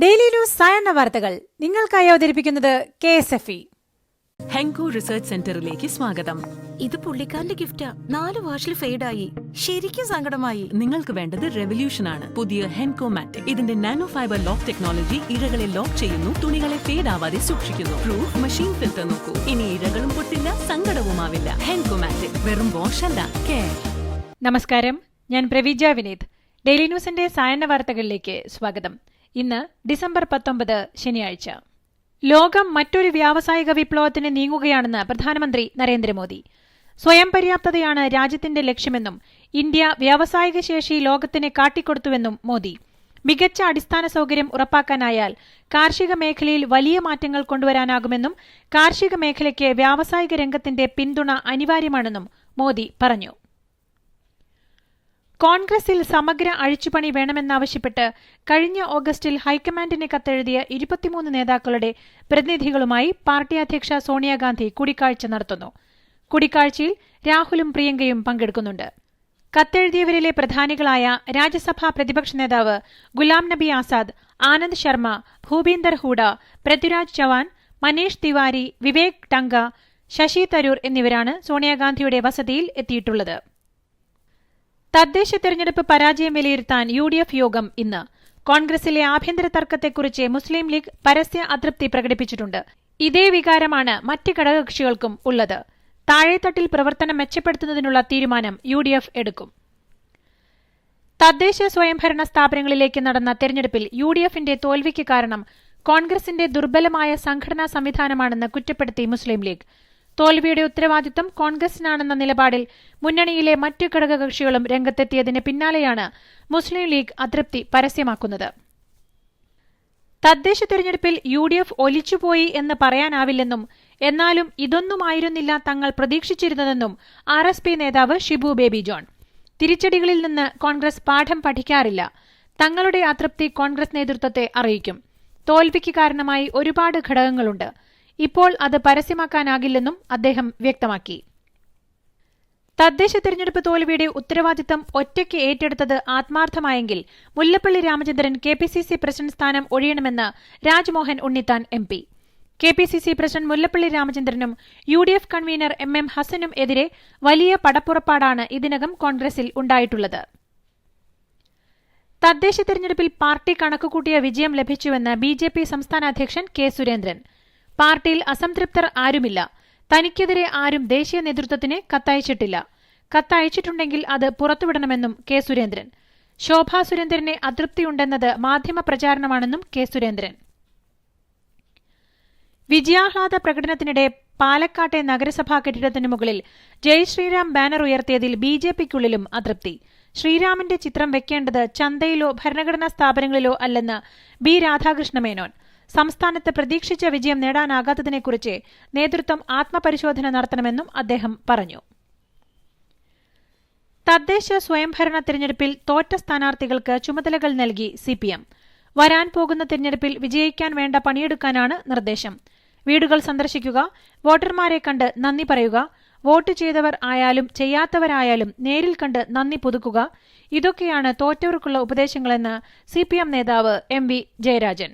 Daily news സായന്ന വാർത്തകൾ നിങ്ങൾക്കായി അവതരിപ്പിക്കുന്നത് KSFE. ഹെങ്കോ റിസർച്ച് സെന്ററിലേക്ക് സ്വാഗതം. ഇത് പുള്ളിക്കാരന്റെ ഗിഫ്റ്റാ. 4 വാഷിൽ ഫെയ്ഡായി. ശരിക്കും സങ്കടമായി. നിങ്ങൾക്ക് വേണ്ടത് റെവല്യൂഷൻ ആണ്. പുതിയ ഹെൻകോ മാറ്റിക്. ഇതിന്റെ നാനോ ഫൈബർ ലോക്ക് ടെക്നോളജി ഇഴകളെ ലോക്ക് ചെയ്യുന്നു, തുണികളെ ഫേഡ് ആവാതെ സൂക്ഷിക്കുന്നു. പ്രൂഫ് മെഷീൻ ഫിൽറ്റർ നോക്കൂ. ഇനി ഇഴകളും പൊട്ടില്ല, സങ്കടവുമാവില്ല. ഹെൻകോ മാറ്റിക് വെറും വാഷ് അല്ല, കെയർ. നമസ്കാരം, ഞാൻ പ്രവീജ വിനീത്. ഡെയിലി ന്യൂസിന്റെ സായന്ന വാർത്തകളിലേക്ക് സ്വാഗതം. ഇന്ന് ഡിസംബർ 19 ശനിയാഴ്ച. ലോകം മറ്റൊരു വ്യാവസായിക വിപ്ലവത്തിന് നീങ്ങുകയാണെന്ന് പ്രധാനമന്ത്രി നരേന്ദ്രമോദി. സ്വയം പര്യാപ്തതയാണ് രാജ്യത്തിന്റെ ലക്ഷ്യമെന്നും ഇന്ത്യ വ്യാവസായിക ശേഷി ലോകത്തിന് കാട്ടിക്കൊടുത്തുവെന്നും മോദി. മികച്ച അടിസ്ഥാന സൌകര്യം ഉറപ്പാക്കാനായാൽ കാർഷിക മേഖലയിൽ വലിയ മാറ്റങ്ങൾ കൊണ്ടുവരാനാകുമെന്നും കാർഷിക മേഖലയ്ക്ക് വ്യാവസായിക രംഗത്തിന്റെ പിന്തുണ അനിവാര്യമാണെന്നും മോദി പറഞ്ഞു. കോൺഗ്രസിൽ സമഗ്ര അഴിച്ചുപണി വേണമെന്നാവശ്യപ്പെട്ട് കഴിഞ്ഞ ഓഗസ്റ്റിൽ ഹൈക്കമാൻഡിന് കത്തെഴുതിയ 23 നേതാക്കളുടെ പ്രതിനിധികളുമായി പാർട്ടി അധ്യക്ഷ സോണിയാഗാന്ധി കൂടിക്കാഴ്ച നടത്തുന്നു. കൂടിക്കാഴ്ചയിൽ രാഹുലും പ്രിയങ്കയും പങ്കെടുക്കുന്നുണ്ട്. കത്തെഴുതിയവരിലെ പ്രധാനികളായ രാജ്യസഭാ പ്രതിപക്ഷ നേതാവ് ഗുലാം നബി ആസാദ്, ആനന്ദ് ശർമ്മ, ഭൂപീന്ദർ ഹൂഡ, പൃഥ്വിരാജ് ചവാൻ, മനീഷ് തിവാരി, വിവേക് ടങ്ക, ശശി തരൂർ എന്നിവരാണ് സോണിയാഗാന്ധിയുടെ വസതിയിൽ എത്തിയിട്ടുള്ളത്. തദ്ദേശ തെരഞ്ഞെടുപ്പ് പരാജയം വിലയിരുത്താൻ UDF യോഗം ഇന്ന്. കോൺഗ്രസിലെ ആഭ്യന്തര തർക്കത്തെക്കുറിച്ച് മുസ്ലിം ലീഗ് പരസ്യ അതൃപ്തി പ്രകടിപ്പിച്ചിട്ടുണ്ട്. ഇതേ വികാരമാണ് മറ്റ് ഘടകകക്ഷികൾക്കും ഉള്ളത്. താഴെത്തട്ടിൽ പ്രവർത്തനം മെച്ചപ്പെടുത്തുന്നതിനുള്ള തീരുമാനം UDF എടുക്കും. തദ്ദേശ സ്വയംഭരണ സ്ഥാപനങ്ങളിലേക്ക് നടന്ന തെരഞ്ഞെടുപ്പിൽ UDFന്റെ തോൽവിക്ക് കാരണം കോൺഗ്രസിന്റെ ദുർബലമായ സംഘടനാ സംവിധാനമാണെന്ന് കുറ്റപ്പെടുത്തി മുസ്ലിം ലീഗ്. തോൽവിയുടെ ഉത്തരവാദിത്തം കോൺഗ്രസിനാണെന്ന നിലപാടിൽ മുന്നണിയിലെ മറ്റു ഘടകകക്ഷികളും രംഗത്തെത്തിയതിന് പിന്നാലെയാണ് മുസ്ലിം ലീഗ് അതൃപ്തി പരസ്യമാക്കുന്നത്. തദ്ദേശ തെരഞ്ഞെടുപ്പിൽ UDF ഒലിച്ചുപോയി എന്ന് പറയാനാവില്ലെന്നും എന്നാലും ഇതൊന്നുമായിരുന്നില്ല തങ്ങൾ പ്രതീക്ഷിച്ചിരുന്നതെന്നും RSP നേതാവ് ഷിബു ബേബി ജോൺ. തിരിച്ചടികളിൽ നിന്ന് കോൺഗ്രസ് പാഠം പഠിക്കാറില്ല. തങ്ങളുടെ അതൃപ്തി കോൺഗ്രസ് നേതൃത്വത്തെ അറിയിക്കും. തോൽവിക്ക് കാരണമായി ഒരുപാട് ഘടകങ്ങളുണ്ട്. ഇപ്പോൾ അത് പരസ്യമാക്കാനാകില്ലെന്നും അദ്ദേഹം വ്യക്തമാക്കി. തദ്ദേശ തെരഞ്ഞെടുപ്പ് തോൽവിയുടെ ഉത്തരവാദിത്തം ഒറ്റയ്ക്ക് ഏറ്റെടുത്തത് ആത്മാർത്ഥമായെങ്കിൽ മുല്ലപ്പള്ളി രാമചന്ദ്രൻ KPCC പ്രസിഡന്റ് സ്ഥാനം ഒഴിയണമെന്ന് Rajmohan Unnithan MP. KPCC president Mullappally രാമചന്ദ്രനും UDF കൺവീനർ MM ഹസനും എതിരെ വലിയ പടപ്പുറപ്പാടാണ് ഇതിനകം കോൺഗ്രസിൽ ഉണ്ടായിട്ടുള്ളത്. തദ്ദേശ തെരഞ്ഞെടുപ്പിൽ പാർട്ടി കണക്കുകൂട്ടിയ വിജയം ലഭിച്ചുവെന്ന് BJP സംസ്ഥാന അധ്യക്ഷൻ K സുരേന്ദ്രൻ. പാർട്ടിയിൽ അസംതൃപ്തർ ആരുമില്ല. തനിക്കെതിരെ ആരും ദേശീയ നേതൃത്വത്തിന് കത്തയച്ചിട്ടില്ല. കത്തയച്ചിട്ടുണ്ടെങ്കിൽ അത് പുറത്തുവിടണമെന്നും K സുരേന്ദ്രൻ. ശോഭാ സുരേന്ദ്രനെ അതൃപ്തിയുണ്ടെന്നത് മാധ്യമ പ്രചാരണമാണെന്നും K സുരേന്ദ്രൻ. വിജയാഹ്ലാദ പ്രകടനത്തിനിടെ പാലക്കാട്ടെ നഗരസഭാ കെട്ടിടത്തിനു മുകളിൽ ജയ് ശ്രീറാം ബാനർ ഉയർത്തിയതിൽ BJPക്കുള്ളിലും അതൃപ്തി. ശ്രീരാമന്റെ ചിത്രം വെക്കേണ്ടത് ചന്തയിലോ ഭരണഘടനാ സ്ഥാപനങ്ങളിലോ അല്ലെന്ന് B രാധാകൃഷ്ണ മേനോൻ. സംസ്ഥാനത്ത് പ്രതീക്ഷിച്ച വിജയം നേടാനാകാത്തതിനെക്കുറിച്ച് നേതൃത്വം ആത്മപരിശോധന നടത്തണമെന്നും അദ്ദേഹം പറഞ്ഞു. തദ്ദേശ സ്വയംഭരണ തെരഞ്ഞെടുപ്പിൽ തോറ്റ സ്ഥാനാർത്ഥികൾക്ക് ചുമതലകൾ നൽകി CPM. വരാൻ പോകുന്ന തെരഞ്ഞെടുപ്പിൽ വിജയിക്കാൻ വേണ്ട പണിയെടുക്കാനാണ് നിർദ്ദേശം. വീടുകൾ സന്ദർശിക്കുക, വോട്ടർമാരെ കണ്ട് നന്ദി പറയുക, വോട്ട് ചെയ്തവർ ആയാലും ചെയ്യാത്തവരായാലും നേരിൽ കണ്ട് നന്ദി പുതുക്കുക, ഇതൊക്കെയാണ് തോറ്റവർക്കുള്ള ഉപദേശങ്ങളെന്ന് CPM നേതാവ് MV ജയരാജൻ.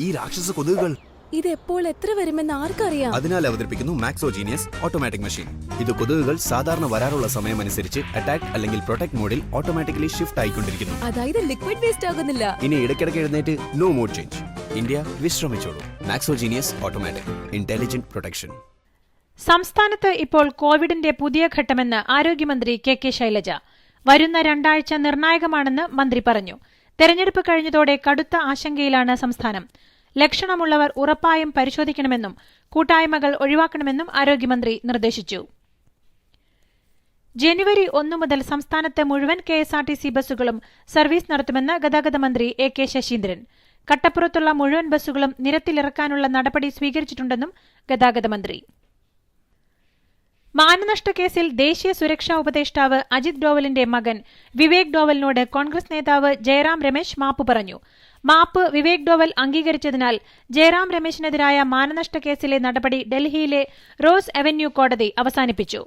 ഈ രാക്ഷസ കൊതുകുകൾ ഇതെപ്പോൾ എത്ര വരുമെന്ന് ആർക്കറിയാം. അതിനാൽ അവതരിപ്പിക്കുന്നു മാക്സോജീനിയസ് ഓട്ടോമാറ്റിക് മെഷീൻ. ഇത് കൊതുകുകൾ സാധാരണ വരാറുള്ള സമയമനുസരിച്ച് അറ്റാക്ക് അല്ലെങ്കിൽ പ്രൊട്ടക്ട് മോഡിൽ ഓട്ടോമാറ്റിക്കലി ഷിഫ്റ്റ് ആയിക്കൊണ്ടിരിക്കുന്നു. അതായത് ലിക്വിഡ് വേസ്റ്റ് ആകുന്നില്ല. ഇനി ഇടയ്ക്കിടയ്ക്ക് എഴുന്നേറ്റ് നോ മോഡ് ചേഞ്ച്. ഇന്ത്യ വിശ്രമിച്ചോളൂ. Maxo Genius automatic intelligent protection. സംസ്ഥാനത്ത് ഇപ്പോൾ കോവിഡിന്റെ പുതിയ ഘട്ടമെന്ന് ആരോഗ്യമന്ത്രി KK ശൈലജ. വരുന്ന 2 ആഴ്ച നിർണായകമാണെന്ന് മന്ത്രി പറഞ്ഞു. തെരഞ്ഞെടുപ്പ് കഴിഞ്ഞതോടെ കടുത്ത ആശങ്കയിലാണ് സംസ്ഥാനം. ലക്ഷണമുള്ളവർ ഉറപ്പായും പരിശോധിക്കണമെന്നും കൂട്ടായ്മകൾ ഒഴിവാക്കണമെന്നും ആരോഗ്യമന്ത്രി നിർദ്ദേശിച്ചു. ജനുവരി 1 മുതൽ സംസ്ഥാനത്ത് മുഴുവൻ KSRTC ബസ്സുകളും സർവീസ് നടത്തുമെന്ന് ഗതാഗത മന്ത്രി AK ശശീന്ദ്രൻ. കട്ടപ്പുറത്തുള്ള മുഴുവൻ ബസ്സുകളും നിരത്തിലിറക്കാനുള്ള നടപടി സ്വീകരിച്ചിട്ടുണ്ടെന്നും ഗതാഗത മന്ത്രി. മാനനഷ്ട കേസിൽ ദേശീയ സുരക്ഷാ ഉപദേഷ്ടാവ് അജിത് ഡോവലിന്റെ മകൻ വിവേക് ഡോവലിനോട് കോൺഗ്രസ് നേതാവ് ജയറാം രമേശ് മാപ്പ് പറഞ്ഞു. മാപ്പ് വിവേക് ഡോവൽ അംഗീകരിച്ചതിനാൽ ജയറാം രമേശിനെതിരായ മാനനഷ്ട കേസിലെ നടപടി ഡൽഹിയിലെ റോസ് അവന്യൂ കോടതി അവസാനിപ്പിച്ചു.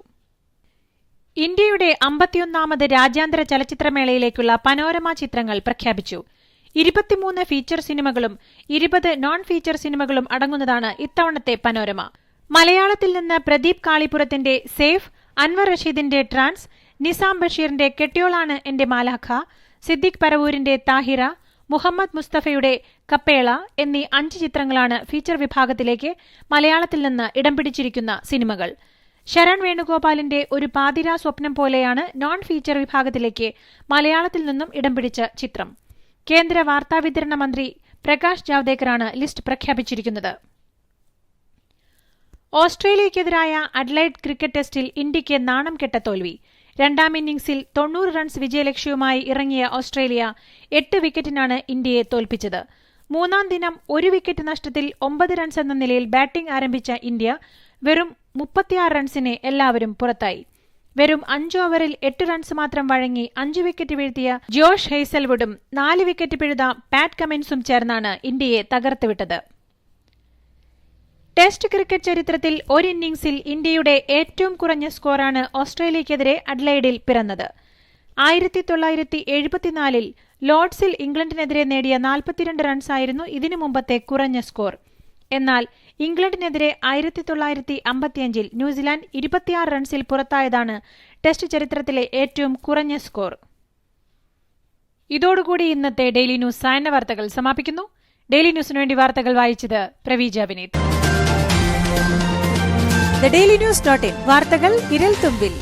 ഇന്ത്യയുടെ 51ാമത് രാജ്യാന്തര ചലച്ചിത്രമേളയിലേക്കുള്ള പനോരമ ചിത്രങ്ങൾ പ്രഖ്യാപിച്ചു. 23 ഫീച്ചർ സിനിമകളും 20 നോൺ ഫീച്ചർ സിനിമകളും അടങ്ങുന്നതാണ് ഇത്തവണത്തെ പനോരമ. മലയാളത്തിൽ നിന്ന് പ്രദീപ് കാളിപ്പുറത്തിന്റെ സേഫ്, അൻവർ റഷീദിന്റെ ട്രാൻസ്, നിസാം ബഷീറിന്റെ കെട്ടിയോളാണ് എന്റെ മാലാഖ, സിദ്ദിഖ് പരവൂരിന്റെ താഹിറ, മുഹമ്മദ് മുസ്തഫയുടെ കപ്പേള എന്നീ 5 ചിത്രങ്ങളാണ് ഫീച്ചർ വിഭാഗത്തിലേക്ക് മലയാളത്തിൽ നിന്ന് ഇടം പിടിച്ചിരിക്കുന്ന സിനിമകൾ. ശരൺ വേണുഗോപാലിന്റെ ഒരു പാതിരാ സ്വപ്നം പോലെയാണ് നോൺ ഫീച്ചർ വിഭാഗത്തിലേക്ക് മലയാളത്തിൽ നിന്നും ഇടം പിടിച്ച ചിത്രം. കേന്ദ്ര വാർത്താവിതരണ മന്ത്രി പ്രകാശ് ജാവ്ദേക്കറാണ് ലിസ്റ്റ് പ്രഖ്യാപിച്ചിരിക്കുന്നത്. ഓസ്ട്രേലിയയ്ക്കെതിരായ അഡ്ലൈഡ് ക്രിക്കറ്റ് ടെസ്റ്റിൽ ഇന്ത്യയ്ക്ക് നാണം കെട്ട തോൽവി. രണ്ടാം ഇന്നിംഗ്സിൽ 90 റൺസ് വിജയലക്ഷ്യവുമായി ഇറങ്ങിയ ഓസ്ട്രേലിയ 8 വിക്കറ്റിനാണ് ഇന്ത്യയെ തോൽപ്പിച്ചത്. മൂന്നാം ദിനം 1 വിക്കറ്റ് നഷ്ടത്തിൽ 9 റൺസ് എന്ന നിലയിൽ ബാറ്റിംഗ് ആരംഭിച്ച ഇന്ത്യ വെറും 36 റൺസിന് എല്ലാവരും പുറത്തായി. വെറും 5 ഓവറിൽ 8 റൺസ് മാത്രം വഴങ്ങി 5 വിക്കറ്റ് വീഴ്ത്തിയ ജോഷ് ഹെയ്സൽവുഡും 4 വിക്കറ്റ് പിഴുത പാറ്റ് കമിൻസും ചേർന്നാണ് ഇന്ത്യയെ തകർത്തുവിട്ടത്. ടെസ്റ്റ് ക്രിക്കറ്റ് ചരിത്രത്തിൽ ഒരു ഇന്നിംഗ്സിൽ ഇന്ത്യയുടെ ഏറ്റവും കുറഞ്ഞ സ്കോറാണ് ഓസ്ട്രേലിയയ്ക്കെതിരെ അഡ്ലൈഡിൽ പിറന്നത്. 1974-ൽ ലോർഡ്സിൽ ഇംഗ്ലണ്ടിനെതിരെ നേടിയ 42 റൺസായിരുന്നു ഇതിനു മുമ്പത്തെ കുറഞ്ഞ സ്കോർ. എന്നാൽ ഇംഗ്ലണ്ടിനെതിരെ 1955-ൽ ന്യൂസിലാൻഡ് 26 റൺസിൽ പുറത്തായതാണ് ടെസ്റ്റ് ചരിത്രത്തിലെ ഏറ്റവും കുറഞ്ഞ സ്കോർ. ഇതോടുകൂടി ഇന്നത്തെ ഡെയിലി ന്യൂസ് സായന്ന വാർത്തകൾ സമാപിക്കുന്നു. ഡെയിലി ന്യൂസിനു വേണ്ടി വാർത്തകൾ വായിച്ചത് Praveeja Vineeth. The Daily News.in വാർത്തകൾ വിരൽ തുമ്പിൽ.